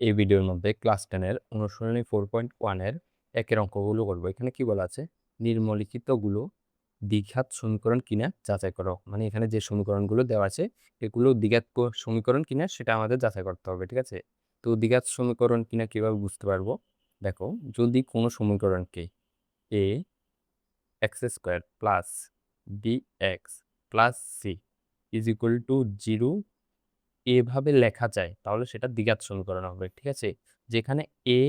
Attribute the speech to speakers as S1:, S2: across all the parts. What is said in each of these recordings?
S1: এই ভিডিওর মধ্যে ক্লাস 10 এর অনুশীলনী 4.1 এর একের অঙ্কগুলো করব। এখানে কি বলা আছে? নিম্নলিখিতগুলো দ্বিঘাত সমীকরণ কিনা যাচাই করো। মানে এখানে যে সমীকরণগুলো দেওয়া আছে এগুলো দ্বিঘাত সমীকরণ কিনা সেটা আমাদের যাচাই করতে হবে, ঠিক আছে? তো দ্বিঘাত সমীকরণ কিনা কিভাবে বুঝতে পারবো? দেখো, যদি কোনো সমীকরণকে a x square plus B x plus C is equal to 0 এভাবে লেখা যায় তাহলে সেটা দ্বিঘাত সমীকরণ হবে, ঠিক আছে? যেখানে এ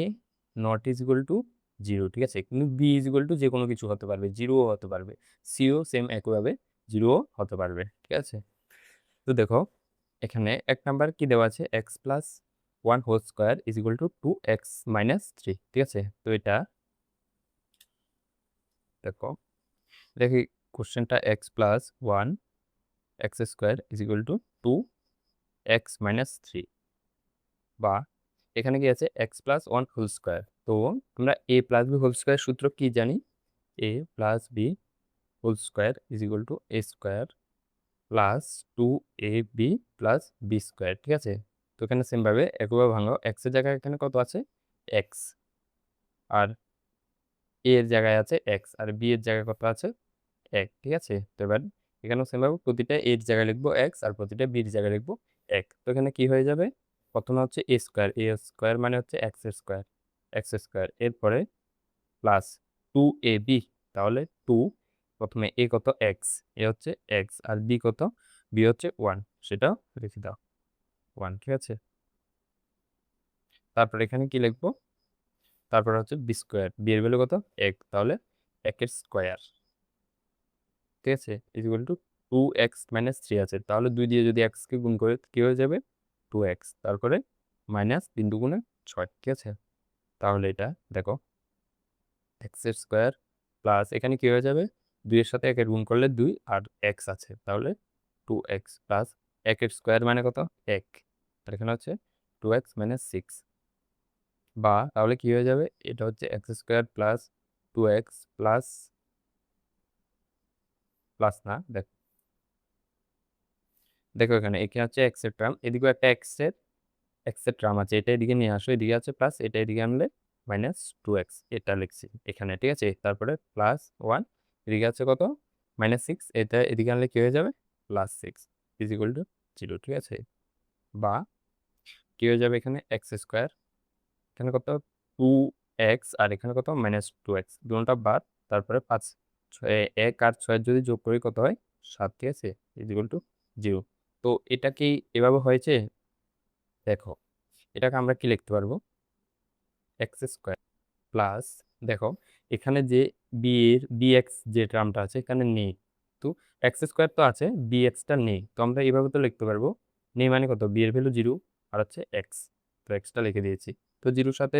S1: নট ইজ ইকুয়াল টু 0, ঠিক আছে, কিন্তু বি ইজ ইকুয়াল টু যে কোনো কিছু হতে পারবে, 0ও হতে পারবে, সিও সেম একইভাবে 0ও হতে পারবে, ঠিক আছে? তো দেখো, এখানে এক নাম্বার কি দেওয়া আছে, x plus 1 whole square is equal to 2x-3, ঠিক আছে? তো এটা দেখো, দেখি কোশ্চেনটা, x plus 1 x square is equal to 2x-3, বা এখানে কি আছে, এক্স প্লাস 1 হোল স্কোয়ার। তো আমরা A plus B whole square সূত্র কি জানি, A plus B whole square is equal to A square plus 2ab plus B square, ঠিক আছে? তো এখানে সেমভাবে একইভাবে ভাঙো, এক্স এর জায়গায় এখানে কত আছে, এক্স, আর এ এর জায়গায় আছে এক্স, আর বি এর জায়গায় কত আছে, এক, ঠিক আছে? তো এবার এখানেও সেমভাবে প্রতিটা এর জায়গায় লিখবো এক্স আর প্রতিটা বির জায়গায় লিখবো এক। তো এখানে কি হয়ে যাবে, প্রথমে হচ্ছে এ স্কোয়ার, এ স্কোয়ার মানে হচ্ছে এক্স স্কোয়ার, এক্স স্কোয়ার, এরপরে প্লাস 2ab, তাহলে 2, প্রথমে এ কত এক্স, এ হচ্ছে এক্স, আর বি কত, বি হচ্ছে 1, সেটাও রেখে দাও 1, ঠিক আছে? তারপর এখানে কি লিখবো, তারপর হচ্ছে বি স্কোয়ার, বি এর ভ্যালু কত, এক, তাহলে একের স্কোয়ার, ঠিক আছে, ইজ ইকুয়াল টু 2x-3 আছে, তাহলে 2 দিয়ে যদি x কে গুণ করে কি হয়ে যাবে, 2x, তারপরে মাইনাস 3 দুগুণে 6, ঠিক আছে? তাহলে এটা দেখো, এক্স এর স্কোয়ার প্লাস এখানে কি হয়ে যাবে, 2 এর সাথে 1 এর গুণ করলে 2 আর x আছে, তাহলে 2x প্লাস 1 এর স্কোয়ার মানে কত, 1, আর এখানে হচ্ছে 2x-6, বা তাহলে কি হয়ে যাবে, এটা হচ্ছে x square plus 2x plus, plus না, দেখো দেখো এখানে এখানে হচ্ছে এক্স এর টার্ম, এদিকেও একটা এক্স এর টার্ম আছে, এটা এদিকে নিয়ে আসো, এদিকে আছে প্লাস, এটা এদিকে আনলে -2x, এটা লিখছি এখানে, ঠিক আছে? তারপরে প্লাস 1, এদিকে আছে কত, -6, এটা এদিকে আনলে কি হয়ে যাবে, +6 ইজ ইকুয়াল টু 0, ঠিক আছে? বা কি হয়ে যাবে, এখানে এক্স স্কোয়ার, এখানে কত 2x, আর এখানে কত -2x, দুটোটা বাদ, তারপরে 5, 1 আর 6 যদি যোগ করি কত হয়, 7, ঠিক আছে, ইজ ইকুয়াল টু 0। তো এটা কি এভাবে হয়েছে, দেখো এটাকে আমরা কি লিখতে পারবো, এক্স স্কোয়ার প্লাস, দেখো এখানে যে বি এর bx যে টার্মটা আছে এখানে নেই, তো এক্স স্কোয়ার তো আছে, bxটা নেই, তো আমরা এইভাবে তো লিখতে পারবো, নেই মানে কত, বি এর ভ্যালু 0 আর হচ্ছে এক্স, তো এক্সটা লিখে দিয়েছি। তো 0-র সাথে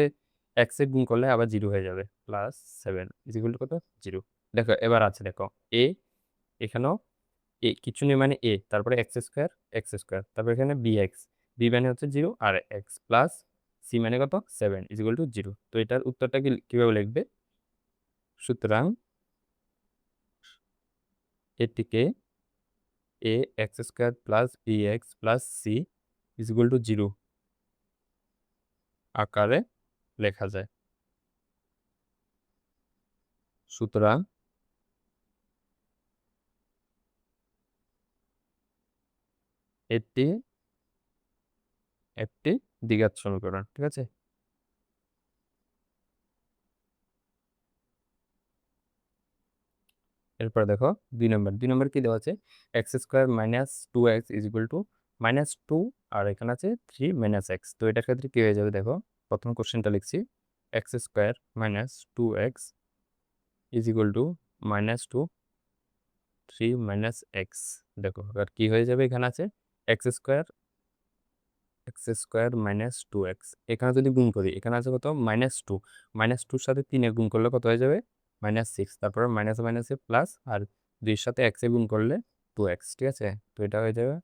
S1: এক্স এর গুণ করলে আবার 0 হয়ে যাবে, +7 ইজ ইকুয়াল টু কত, 0। দেখো এবার আছে, দেখো এ, এখানেও এ কিছু নেই মানে এ, তারপরে এক্স স্কোয়ার, তারপর এখানে bx, বি মানে হচ্ছে 0 আর এক্স প্লাস সি মানে কত, 7 ইজ ইকুয়াল টু 0। তো এটার উত্তরটা কিভাবে লিখবে, সুতরাং এটিকে এ x square plus B x plus C is equal to 0 আকারে লেখা যায়। সুতরাং এটি একটি দ্বিঘাত সমীকরণ, ঠিক আছে? এরপর দেখো 2 নম্বর কি দেওয়া আছে, x square -2x is equal two -2, আর এখানে আছে 3 - x। তো এটার ক্ষেত্রে কি হয়ে যাবে, দেখো প্রথম কোশ্চেনটা লিখছি, x square -2x is equal two -2 3 - x। দেখো আর কি হয়ে যাবে, এখানে আছে এক্স স্কোয়ার, -2x, এখানে যদি গুণ করি এখানে আছে কত, -2, -2-র সাথে 3 এর গুণ করলে কত হয়ে যাবে, -6, তারপরে মাইনাসে মাইনাসে প্লাস, আর 2-এর সাথে x এর গুণ করলে 2x, ঠিক আছে? তো এটা হয়ে যাবে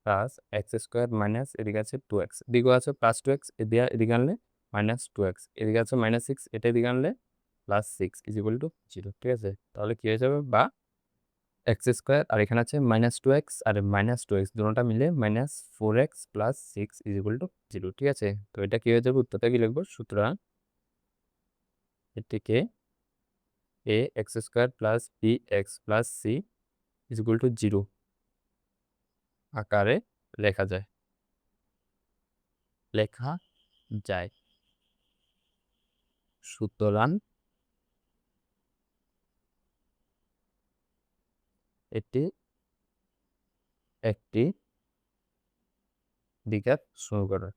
S1: প্লাস এক্স স্কোয়ার মাইনাস, এদিকে আছে 2x, এদিকেও আছে +2x, এদিকে আনলে -2x, এদিকে আছে -6, এটা এদিকে আনলে +6 ইজ ইকুয়াল টু 0, ঠিক আছে? তাহলে কি হয়ে যাবে, বা এক্স স্কোয়ার আর এখানে আছে মাইনাস টু এক্স আর মাইনাস টু এক্স দুটোটা মিলে minus four x plus six is equal to zero. ঠিক আছে, তো এটা কি হয়ে যাবে, উত্তরটা কি লিখবো, সুতরাং এটিকে এ x square plus B x plus C is equal to zero আকারে লেখা যায়, লেখা যায়। সুতরাং এটি একটি দ্বিঘাত সমীকরণ।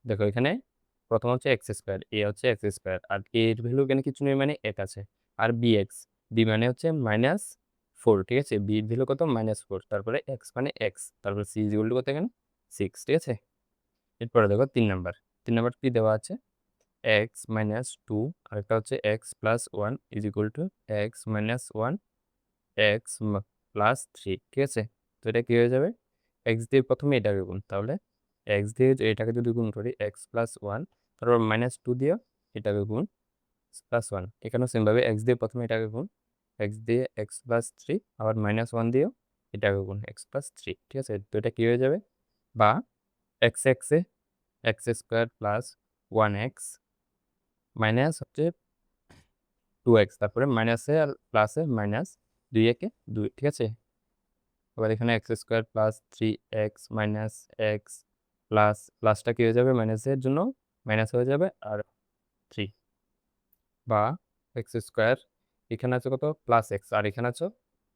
S1: দেখো এখানে প্রথম হচ্ছে এক্স স্কোয়ার, এ হচ্ছে এক্স স্কোয়ার আর এর ভ্যালু এখানে কিছু নেই মানে এক আছে, আর বি এক্স, বি মানে হচ্ছে মাইনাস ফোর। ঠিক আছে, বি এর ভ্যালু কত, মাইনাস ফোর, তারপরে এক্স মানে এক্স, তারপরে সি ইজ ইকুয়াল টু কত এখানে সিক্স। ঠিক আছে, এরপরে দেখো 3 নাম্বার, 3 নাম্বার কি দেওয়া আছে, এক্স মাইনাস টু, আরেকটা হচ্ছে x plus one is equal to x minus one x plus three. ঠিক আছে, তো এটা কি হয়ে যাবে, এক্স দিয়ে প্রথমে এটাকে গুণ, তাহলে এক্স দিয়ে এটাকে যদি গুণ করি এক্স প্লাস ওয়ান, তারপর মাইনাস টু দিয়ে এটাকে গুণ প্লাস ওয়ান, এখানেও সেমভাবে এক্স দিয়ে প্রথমে এটাকে গুণ, এক্স দিয়ে এক্স প্লাস থ্রি, আবার মাইনাস ওয়ান দিয়েও এটাকে গুণ এক্স প্লাস থ্রি। ঠিক আছে, তো এটা কি হয়ে যাবে, বা এক্স এক্সে x square plus one x minus হচ্ছে টু এক্স, তারপরে মাইনাসে আর প্লাসে মাইনাস দুই একে দুই। ঠিক আছে, আবার এখানে X square plus three X minus x plus প্লাসটা কি হয়ে যাবে, মাইনাসের জন্য মাইনাস হয়ে যাবে আর থ্রি, বা এক্স স্কোয়ার, এখানে আছে কত প্লাস এক্স আর এখানে আছে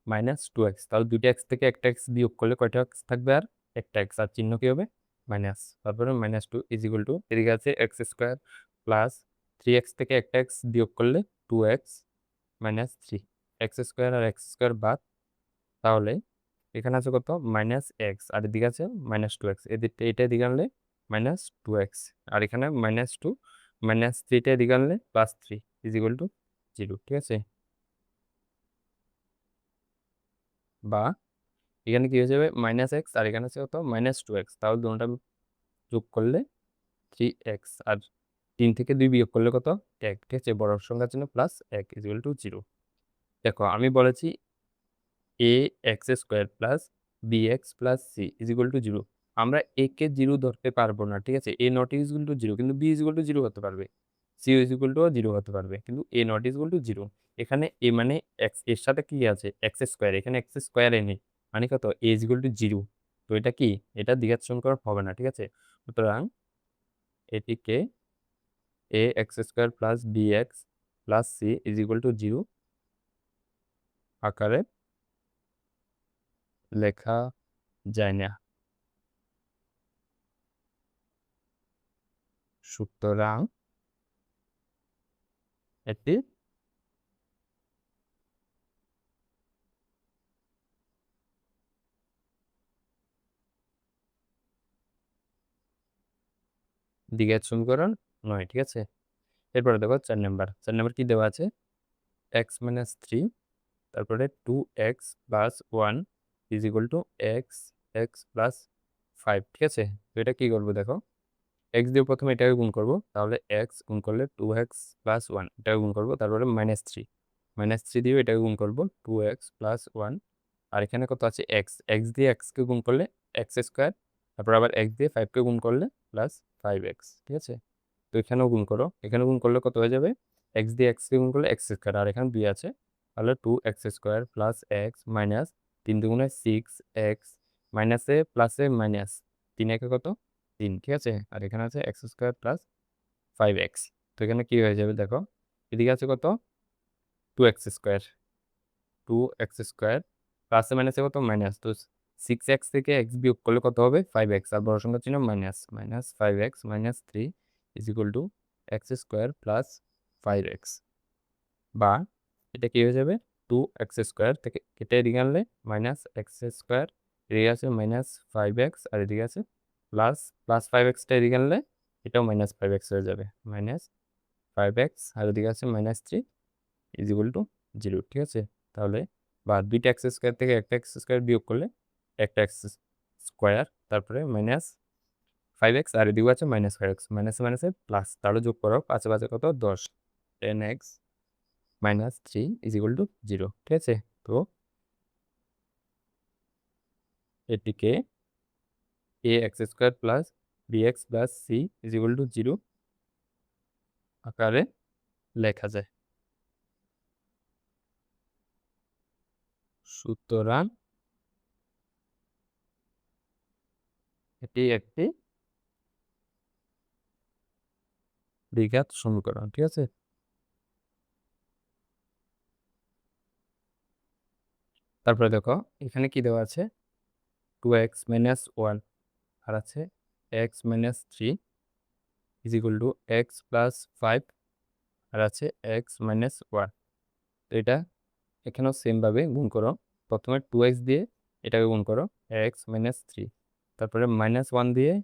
S1: মাইনাস টু এক্স, তাহলে দুইটা এক্স থেকে একটা এক্স বিয়োগ করলে কয়টা এক্স থাকবে, আর একটা এক্স, আর চিহ্ন কি হবে মাইনাস, তারপরে minus two is equal to এদিকে আছে x square plus three X থেকে একটা এক্স বিয়োগ করলে two x minus three, X square আর এক্স স্কোয়ার বাদ, তাহলে এখানে আছে কত মাইনাস এক্স আর এদিকে আছে মাইনাস টু এক্স, এদিকে এটা এদিকে আনলে মাইনাস টু এক্স, আর এখানে মাইনাস টু মাইনাস থ্রিটা এদিকে আনলে plus three is equal to zero. ঠিক আছে, বা এখানে কি হয়ে যাবে মাইনাস এক্স আর এখানে আছে কত মাইনাস টু এক্স, তাহলে দুটোটা যোগ করলে থ্রি এক্স, আর তিন থেকে দুই বিয়োগ করলে কত এক। ঠিক আছে, বড় সংখ্যার জন্য প্লাস এক ইজ ইকুয়াল টু জিরো। দেখো আমি বলেছি A x square plus B x plus C is equal to zero, আমরা এ কে জিরো ধরতে পারবো না। ঠিক আছে, A not is equal to zero, কিন্তু B is equal to zero হতে পারবে, C is equal to zero হতে পারবে, কিন্তু A not is equal to zero. এখানে এ মানে এক্স, এর সাথে কি আছে এক্স স্কোয়ার, এখানে এক্স স্কোয়ার এ নেই, মানে কত এ ইজ ইকুয়াল টু জিরো, তো এটা কি, এটা দ্বিঘাত সমীকরণ হবে না। ঠিক আছে, সুতরাং এটিকে এ x square plus B x plus C is equal to zero আকারে লেখা যায় না। সুতরাং এটি দ্বিঘাত সমীকরণ নয়। ঠিক আছে, এরপরে দেখো 4 নাম্বার, 4 নাম্বার কি দেওয়া আছে, এক্স মাইনাস থ্রি, তারপরে two x plus one is equal to x x plus five. ঠিক আছে, তো এটা কি করবো, দেখো এক্স দিয়ে প্রথমে এটাকে গুণ করবো, তাহলে এক্স গুণ করলে টু এক্স প্লাস ওয়ান, এটাকে গুণ করবো, তারপরে মাইনাস থ্রি, মাইনাস থ্রি দিয়ে এটাকে গুণ করবো টু এক্স প্লাস ওয়ান, আর এখানে কত আছে এক্স, এক্স দিয়ে এক্সকে গুণ করলে এক্স স্কোয়ার, তারপর আবার এক্স দিয়ে ফাইভকে গুণ করলে প্লাস ফাইভ এক্স। ঠিক আছে, তো এখানেও গুণ করো, এখানে গুণ করলে কত হয়ে যাবে, এক্স দিয়ে এক্সকে গুণ করলে এক্স স্কোয়ার, আর এখানে দুই আছে, তাহলে two x square plus x minus তিন দুগুণে সিক্স এক্স মাইনাসে প্লাসে মাইনাস তিন একে কত তিন। ঠিক আছে, আর এখানে আছে x square plus five x, তো এখানে কি হয়ে যাবে দেখো, এদিকে আছে কত two x square, two x square প্লাসে মাইনাসে কত মাইনাস, তো সিক্স এক্স থেকে এক্স বিয়োগ করলে কত হবে ফাইভ এক্স, আর বড় সংখ্যা চিহ্ন minus, minus five x minus three is equal to x square plus five x, বা এটা কি হয়ে যাবে টু এক্স স্কোয়ার থেকে কেটে এদিকে আনলে মাইনাস এক্স স্কোয়ার, এদিকে আছে মাইনাস ফাইভ এক্স আর এদিকে আছে প্লাস প্লাস ফাইভ এক্সটা এদিকে আনলে এটাও মাইনাস ফাইভ এক্স হয়ে যাবে, মাইনাস ফাইভ এক্স আর এদিকে আছে minus three is equal to zero. ঠিক আছে, তাহলে বা দুইটা এক্স স্কোয়ার থেকে একটা এক্স স্কোয়ার বিয়োগ করলে একটা এক্স স্কোয়ার, তারপরে মাইনাস ফাইভ এক্স আর এদিকে আছে মাইনাস ফাইভ এক্স, মাইনাসে মাইনাসে প্লাস, তাহলে যোগ করো পাঁচে পাঁচে কত দশ, ten x minus 3 is equal to 0, ঠিক আছে। তো এটিকে এ x square plus B x plus C is equal to 0 আকারে লেখা যায়। সুতরাং এটি একটি দ্বিঘাত সমীকরণ, ঠিক আছে। তারপরে দেখো এখানে কি দেওয়া আছে, 2x মাইনাস 1 আর আছে x minus 3 is equal to x plus 5 আর আছে x মাইনাস 1। তো এটা এখানেও সেমভাবে গুণ করো। প্রথমে 2x দিয়ে এটাকে গুণ করো এক্স মাইনাস 3, তারপরে মাইনাস 1 দিয়ে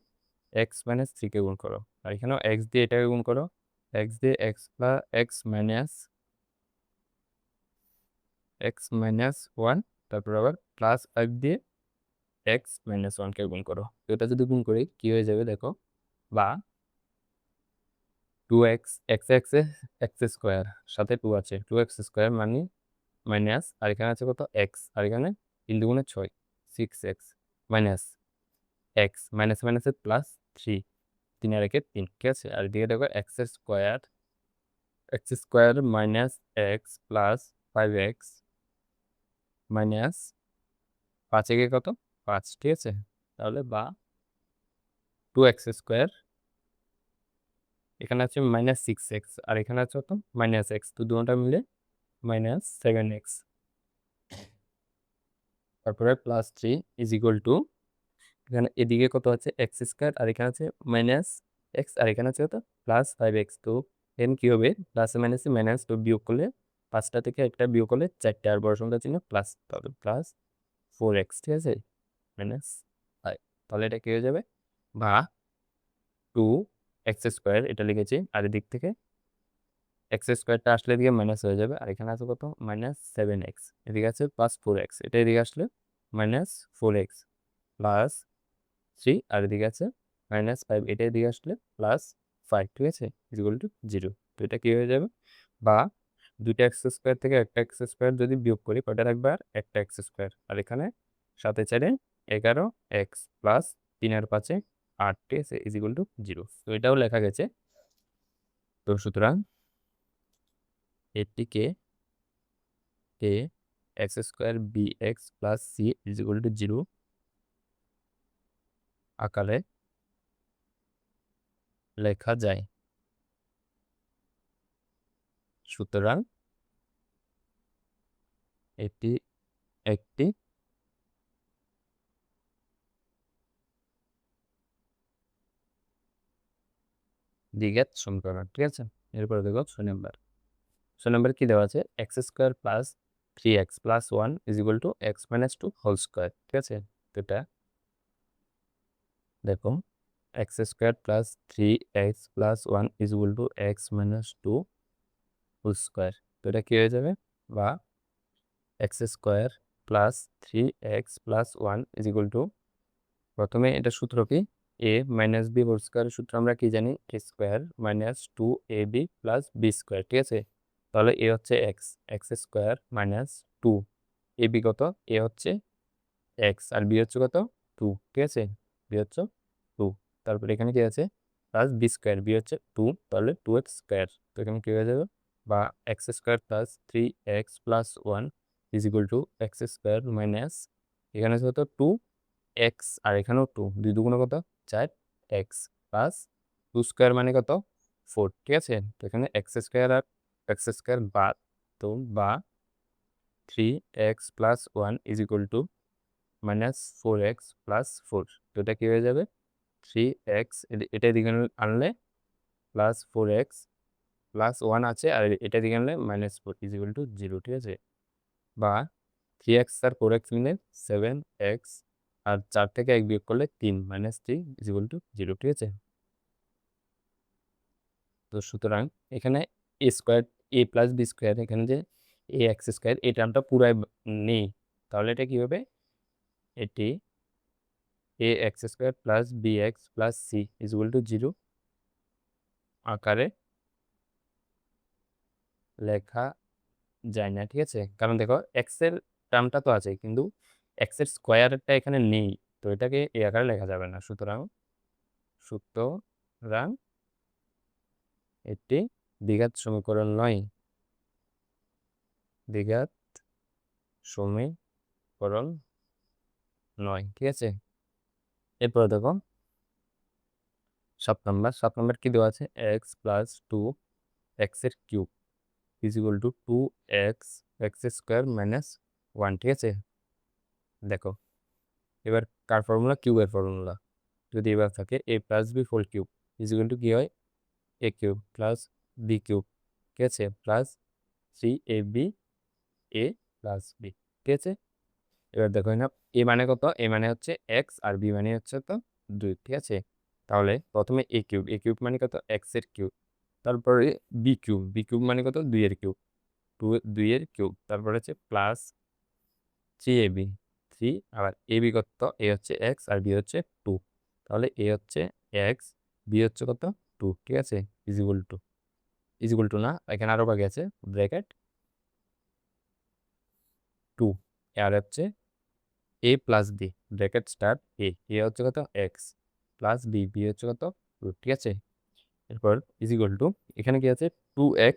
S1: এক্স মাইনাস 3কে গুণ করো, আর এখানেও এক্স দিয়ে এটাকে গুণ করো, এক্স দিয়ে এক্স মাইনাস 1, তারপর আবার প্লাস 5 দিয়ে এক্স মাইনাস 1কে গুণ করো। তো এটা যদি গুণ করি কি হয়ে যাবে দেখো, বা 2x x x x square সাথে 2 আছে, 2x স্কোয়ার মানে মাইনাস, আর এখানে আছে কত এক্স, আর এখানে 3 দুগুণে 6, 6x মাইনাস এক্স মাইনাস মাইনাসে প্লাস 3, 3 আর একে 3, ঠিক আছে। আর এদিকে দেখো x square minus x plus 5x minus 5 একে কত 5, ঠিক আছে। তাহলে বা 2x স্কোয়ার, এখানে আছে মাইনাস 6x আর এখানে আছে কত মাইনাস এক্স, তো দুটোটা মিলে মাইনাস 7x, তারপরে প্লাস 3 ইজ ইকুয়াল টু, এখানে এদিকে কত আছে এক্স স্কোয়ার আর এখানে আছে মাইনাস এক্স আর এখানে আছে কত প্লাস 5x। তো এখানে কি হবে, প্লাসে মাইনাসে মাইনাস, তো বিয়োগ করলে 5টা থেকে একটা বিয়োগ করলে 4টে, আর বড় সংখ্যা চিহ্ন প্লাস, তাহলে প্লাস 4x, ঠিক আছে, মাইনাস 5। তাহলে এটা কি হয়ে যাবে, বা 2x স্কোয়ার এটা লিখেছি, আর এদিক থেকে এক্স স্কোয়ারটা আসলে এদিকে মাইনাস হয়ে যাবে, আর এখানে আছে কত মাইনাস 7x, এদিকে আছে প্লাস 4x, এটা এদিকে আসলে মাইনাস 4x প্লাস 3, আর এদিকে আছে মাইনাস 5, এটা এদিকে আসলে প্লাস 5, ঠিক আছে, ইকুয়াল টু 0। তো এটা কি হয়ে যাবে, বা দুইটা এক্স স্কোয়ার থেকে একটা এক্স স্কোয়ার যদি বিয়োগ করি কয়টা থাকবে, আর একটা এক্স স্কোয়ার, আর এখানে 7 এ 4 11x প্লাস 3 আর 5 এ 8, ঠিক আছে, ইকুয়াল টু 0। তো এটাও লেখা গেছে। তো সুতরাং এটিকে এ x square b x plus c equal to 0 আকারে লেখা যায়। সুতরাং এটি একটি দ্বিঘাত সমীকরণ, ঠিক আছে। এরপরে দেখো 6 নম্বর কি দেওয়া আছে, x square plus 3x plus 1 is equal to x minus 2 whole square, ঠিক আছে। তো এটা দেখো x square plus 3x plus 1 is equal to x minus 2 whole square. তো এটা কি হয়ে যাবে, বা x square plus 3x plus 1 is equal to, প্রথমে এটা সূত্র কি, a minus b whole square সূত্র আমরা কি জানি, a square minus 2ab plus B square, ঠিক আছে। তাহলে এ হচ্ছে x, x square minus 2, A B কত, এ হচ্ছে এক্স আর বি হচ্ছে কত 2, ঠিক আছে, বি হচ্ছে 2। তারপরে এখানে কি আছে প্লাস বি স্কোয়ার, বি হচ্ছে 2, তাহলে 2x স্কোয়ার। তো এখানে কি হয়ে যাবে, বা x square plus 3x plus 1 is equal to x square minus, এখানে আছে কত 2x আর এখানেও 2, 2 দুগুণ কত 4x প্লাস 2 স্কোয়ার মানে কত 4, ঠিক আছে। তো এখানে এক্স স্কোয়ার আর এক্স স্কোয়ার বাদ, তো বা 3x plus 1 is equal two minus 4x plus 4। তো এটা কি হয়ে যাবে 3x, এটা এদিকে আনলে প্লাস 4x প্লাস 1 আছে, আর এটা দিকে আনলে মাইনাস 4 ইজ ইকুয়াল টু 0, ঠিক আছে। বা 3x আর 4x মিলে 7x, আর 4 থেকে 1 বিয়োগ করলে 3 মাইনাস 3 ইজ ইকুয়াল টু 0, ঠিক আছে। তো সুতরাং এখানে এ স্কোয়ার, এ প্লাস বি স্কোয়ার, এখানে যে এ এক্স স্কোয়ার এই টার্মটা পুরাই নেই, তাহলে এটা কি হবে, এটি a x square plus B x plus C is equal to 0 আকারে লেখা যায় না, ঠিক আছে? কারণ দেখো এক্স এর টার্মটা তো আছে কিন্তু এক্স এর স্কোয়ারটা এখানে নেই, তো এটাকে এই আকারে লেখা যাবে না। সুতরাং এটি দ্বিঘাত সমীকরণ নয়। দ্বিঘাত সমীকরণ নয়, ঠিক আছে? এরপরে দেখো 7 নম্বর কি দেওয়া আছে? এক্স প্লাস 2 এক্স এর cube is equal two 2 x x square minus 1, ঠিক আছে? দেখো এবার কার ফর্মুলা? কিউবের ফর্মুলা। যদি এবার থাকে a plus B whole cube is equal to কি হয়? A cube plus b cube, ঠিক আছে? প্লাস 3ab এ প্লাস বি, ঠিক আছে? এবার দেখো না, এ মানে কত? এ মানে হচ্ছে এক্স আর বি মানে হচ্ছে তো 2, ঠিক আছে? তাহলে প্রথমে এ কিউব মানে কত? এক্স এর কিউব। তারপরে বি কিউব মানে কত? 2 এর কিউব, 2 এর কিউব। তারপরে হচ্ছে প্লাস 3ab, 3, আবার এবি কত? এ হচ্ছে এক্স আর বি হচ্ছে 2। তাহলে এ হচ্ছে এক্স, বি হচ্ছে কত? 2, ঠিক আছে? ইজিকুয়াল টু না, এখানে আরো বাকি আছে, ব্র্যাকেট 2 আর হচ্ছে a plus b bracket start a হচ্ছে কত? এক্স প্লাস বি হচ্ছে কত? 2, ঠিক আছে? এরপর ইজিকুয়াল টু এখানে কি আছে? 2x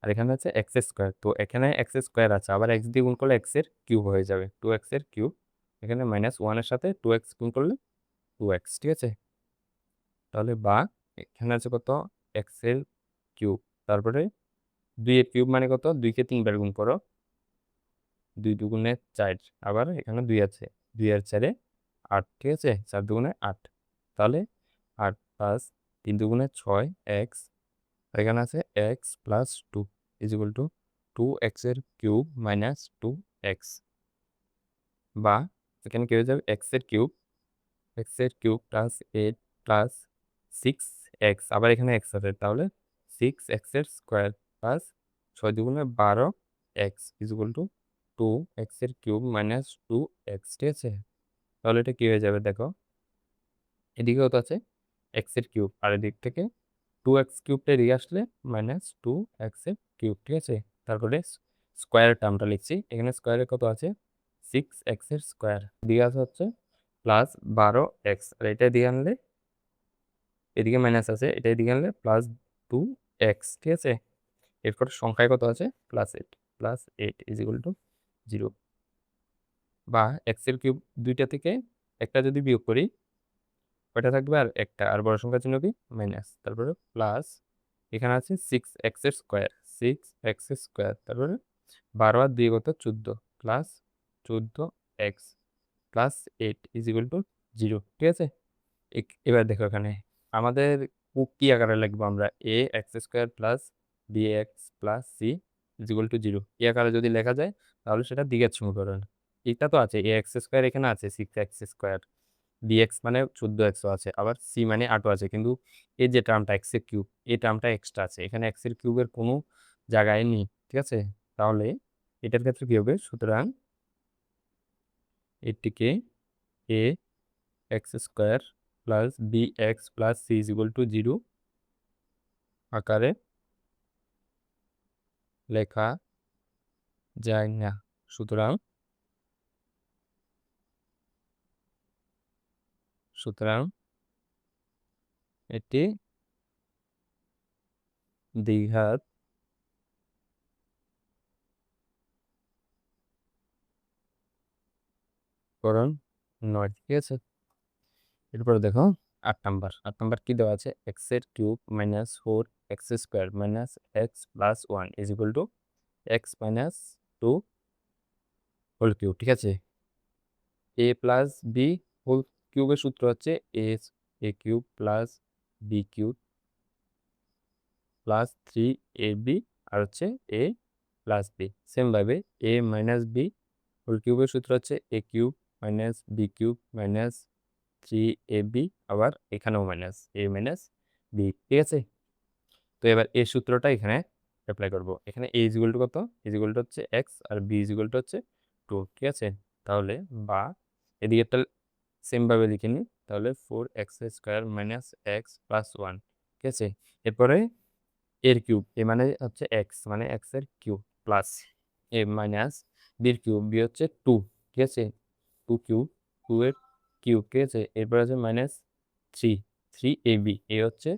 S1: আর এখানে আছে এক্স স্কোয়ার। তো এখানে এক্স স্কোয়ার আছে, আবার এক্স দিয়ে গুণ করলে এক্স এর কিউব হয়ে যাবে, 2x এর কিউব। এখানে -1 এর সাথে 2x গুণ করলে 2x, ঠিক আছে? তাহলে বা এখানে আছে কত? এক্স এর কিউব, তারপরে 2 এর কিউব মানে কত? 2 কে 3 বার গুণ করো, 2 2 গুণে 4, আবার এখানে 2 আছে, 2 আর 4 এ 8, ঠিক আছে? 4 2 গুণে 8, তাহলে 8 প্লাস 3 2 গুণে 6 এক্স, এখানে আছে x plus 2 is equal two 2x এর কিউব মাইনাস 2x, বা এখানে কি হয়ে যাবে? এক্স এর কিউব প্লাস 8 প্লাস 6x, আবার এখানে এক্স আছে, তাহলে 6x এর স্কোয়ার প্লাস 6 2 গুণে 12 x is equal two 2x এর কিউব মাইনাস 2x, ঠিক আছে? তাহলে এটা কি হয়ে যাবে? দেখো এদিকে কত আছে? এক্স এর কিউব, আর এদিক থেকে 2x কিউবটা এদিকে আসলে -2x এর কিউব, ঠিক আছে? তারপরে স্কোয়ার টার্মটা লিখছি, এখানে স্কোয়ারে কত আছে? 6x এর স্কোয়ার, এদিকে আছে হচ্ছে +12x, আর এটা এদিকে আনলে, এদিকে মাইনাস আছে, এটা এদিকে আনলে +2x, ঠিক আছে? এরপর সংখ্যায় কত আছে? +8 ইজ ইকুয়াল টু 0, বা এক্স এর কিউব দুইটা থেকে একটা যদি বিয়োগ করি, কয়টা থাকবে? আর একটা, আর বড় সংখ্যার চিহ্ন কি? মাইনাস, তারপরে প্লাস, এখানে আছে 6x এর স্কোয়ার, 6x এর স্কোয়ার, তারপরে 12 আর 2 কত? 14, plus 14x plus 8 is equal to 0, ঠিক আছে? এবার দেখো এখানে আমাদের কি আকারে লিখবো আমরা? A x square plus B x plus C is equal to 0 এই আকারে যদি লেখা যায় তাহলে সেটা দ্বিঘাত সমীকরণ। এটা তো আছে, এ এক্স স্কোয়ার এখানে আছে 6x স্কোয়ার, ডিএক্স মানে 14x আছে, আবার সি মানে 8 আছে, কিন্তু এই যে টার্মটা এক্স এর কিউব, এই টার্মটা এক্সট্রা আছে, এখানে এক্স এর কিউবের কোনো জায়গায় নেই, ঠিক আছে? তাহলে এটার ক্ষেত্রে কি হবে? সুতরাং এটিকে এ x square plus B x plus C is equal to 0 আকারে লেখা যায় না। সুতরাং সুতরাং এটি দ্বিঘাত করণ নয়, ঠিক আছে? এরপরে দেখো 8 নাম্বার কি দেওয়া আছে? এক্স এর cube -4x square minus x plus 1 is equal to x minus 2 whole cube, ঠিক আছে? এ প্লাস বি হোল কিউবের সূত্র হচ্ছে a cube plus b cube plus 3ab, আর হচ্ছে এ প্লাস বি। সেমভাবে এ মাইনাস বি হোল কিউবের সূত্র হচ্ছে a cube minus b cube minus 3ab, আবার এখানেও মাইনাস এ মাইনাস বি, ঠিক আছে? তো এবার এই সূত্রটা এখানে অ্যাপ্লাই করব। এখানে এ ইজ ইকুয়াল টু কত? ইজ ইকুয়াল টু হচ্ছে এক্স, আর বি ইজ ইকুয়াল টু হচ্ছে 2, ঠিক আছে? তাহলে বা এদিকে একটা সেমভাবে লিখে নিই, তাহলে 4x square minus x plus 1, ঠিক আছে? এরপরে এর কিউব, এ মানে হচ্ছে এক্স, মানে এক্স এর কিউব, প্লাস এ মাইনাস বির কিউব, বি হচ্ছে 2, ঠিক আছে, 2 কিউব, 2 এর কিউব, ঠিক আছে, এরপর আছে মাইনাস 3, 3 এ বি, এ হচ্ছে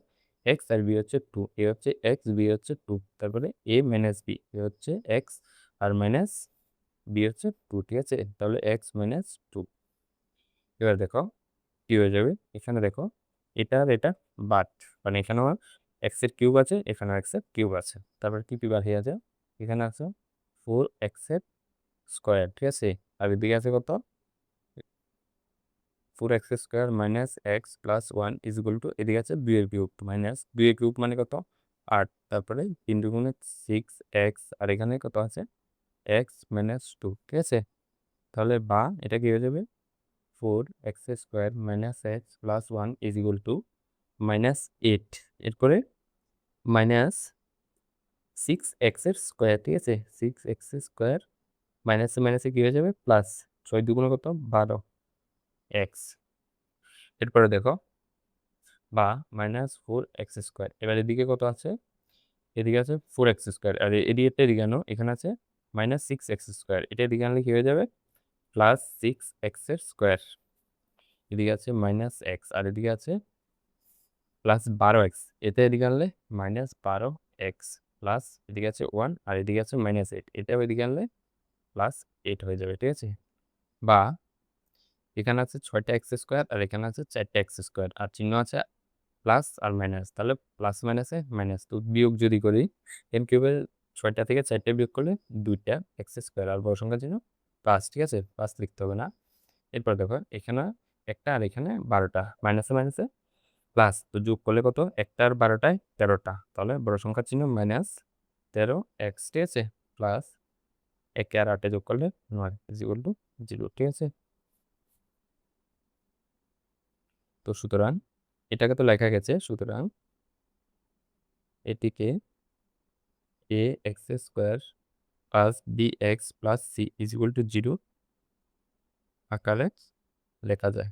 S1: এক্স আর বি হচ্ছে 2, এ হচ্ছে এক্স, বি হচ্ছে 2, তারপরে এ মাইনাস বি, এ হচ্ছে এক্স আর মাইনাস বি হচ্ছে 2, ঠিক আছে, তাহলে এক্স মাইনাস 2। এবার দেখো কি হয়ে যাবে, এখানে দেখো এটা আর এটা বাদ, মানে এখানেও এক্স এর কিউব আছে, এখানেও এক্স এর কিউব আছে, তারপর কি বার হয়ে আছে, এখানে আছে 4x এর স্কোয়ার, ঠিক আছে, আর এদিকে আছে কত, 4x² minus x plus 1 is equal to, এদিকে আছে 2 এর কিউব মাইনাস 2 এর কিউব মানে কত 8, তারপরে 3 দুগুণে 6x, আর এখানে কত আছে এক্স মাইনাস 2, ঠিক আছে, তাহলে বা এটা কি হয়ে যাবে 4x² minus x plus 1 is equal two -8, এরপরে মাইনাস 6x এর স্কোয়ার, ঠিক আছে, 6x² মাইনাসে মাইনাসে কি হয়ে যাবে প্লাস 6 দুগুণে কত 12x, এরপরে দেখো বা -4x², এবার এদিকে কত আছে, এদিকে আছে 4x², আর এদিকে আনো, এখানে আছে -6x², এটা এদিকে আনলে কি হয়ে যাবে +6x², এদিকে আছে -x, আর এদিকে আছে +12x, এটা এদিকে আনলে -12x, প্লাস এদিকে আছে 1 আর এদিকে আছে -8, এটাও এদিকে আনলে +8 হয়ে যাবে, ঠিক আছে, বা এখানে আছে 6টা x² আর এখানে আছে 4টা x², আর চিহ্ন আছে প্লাস আর মাইনাস, তাহলে প্লাস মাইনাসে মাইনাস, তো বিয়োগ যদি করি এন কিউবের 6টা থেকে 4টা বিয়োগ করলে 2টা x², আর বড় সংখ্যা চিহ্ন প্লাস, ঠিক আছে, প্লাস লিখতে হবে না। এরপর দেখো এখানে একটা আর এখানে 12টা, মাইনাসে মাইনাসে প্লাস, তো যোগ করলে কত, একটা আর 12টায় 13টা, তাহলে বড় সংখ্যা চিহ্ন -13x, ঠিক আছে, প্লাস 1 আর 8 যোগ করলে 9 ইজ ইকুয়াল টু 0, ঠিক আছে। তো সুতরাং এটাকে তো লেখা গেছে, সুতরাং এটিকে ax² plus bx plus c is equal to 0 আকারে লেখা যায়,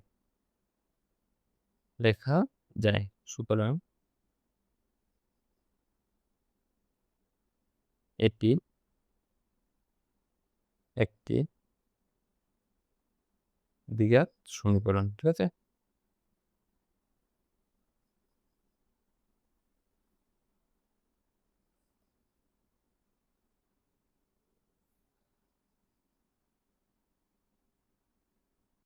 S1: লেখা যায়। সুতরাং এটি একটি দ্বিঘাত সমীকরণ, ঠিক আছে।